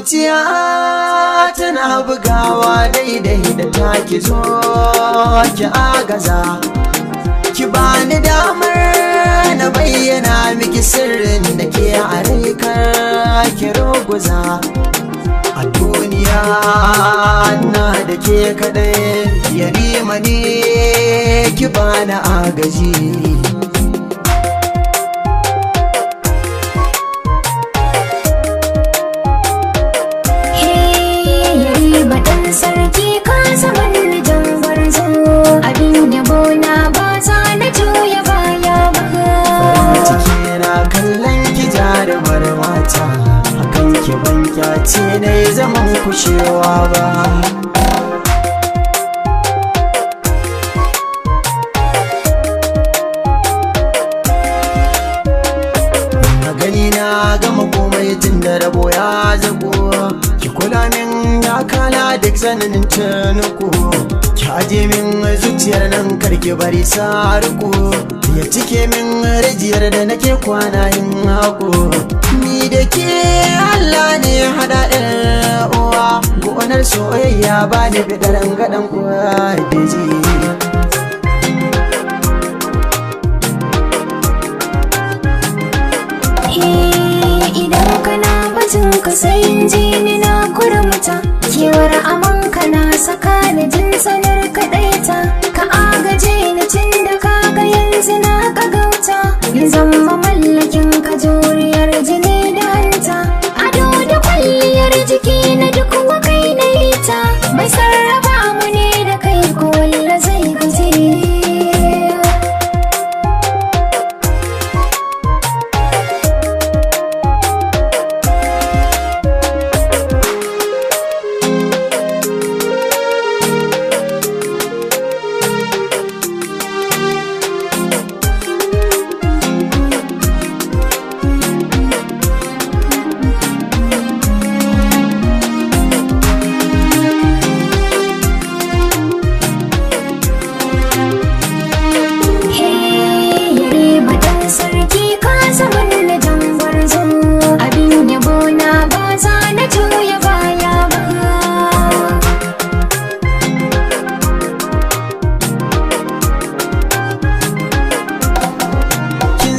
zuciya tana bugawa daidai da taki zo ki agaza ki bani damar na bayyana miki sirrin da ke a rai kar ki ruguza a duniya na da ke kadai yarima ne ki bani agaji sarki ka zama jan gwarzo abin yabo na ba za na juya baya ba ciki na kallon ki jarumar mata hakan ki ban kyace na zaman kushewa ba gani na gama komai tun da rabo ya zago ki kula min ya kala duk zananin tunuku ki aje min zuciyar nan karki bari saruku ya cike min rajiyar da nake kwana yin haku ni da ke Allah ne hada uwa gonar soyayya ba ni bidaran gadan kuwa beji idan kana batun ka sai ji ni na kurmuta kewar amanka na saka ni jin sanar kaɗaita ka agaje ni tun da kaga yanzu na kagauta in zama mallakin ka juriyar jini da hanta ado da kwalliyar jiki na duk wakai na ita mai sarrafa mu ne da kai ko walla zai gaji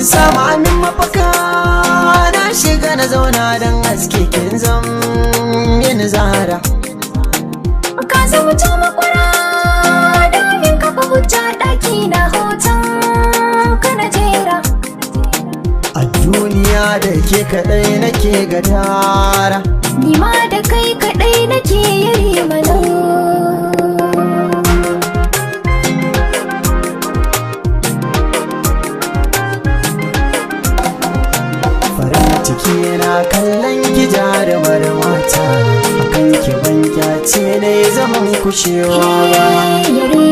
samanin mafaka na shiga na zauna don haske kin zam yin zara ka zama ta makwara domin kafa hujja ɗaki na hoton ka na jera a duniya da ke kaɗai nake gadara ni ma da kai kaɗai nake yari mana ciki na kallon ki jarumar mata akan ki ban kyace ne zaman kushewa ba yare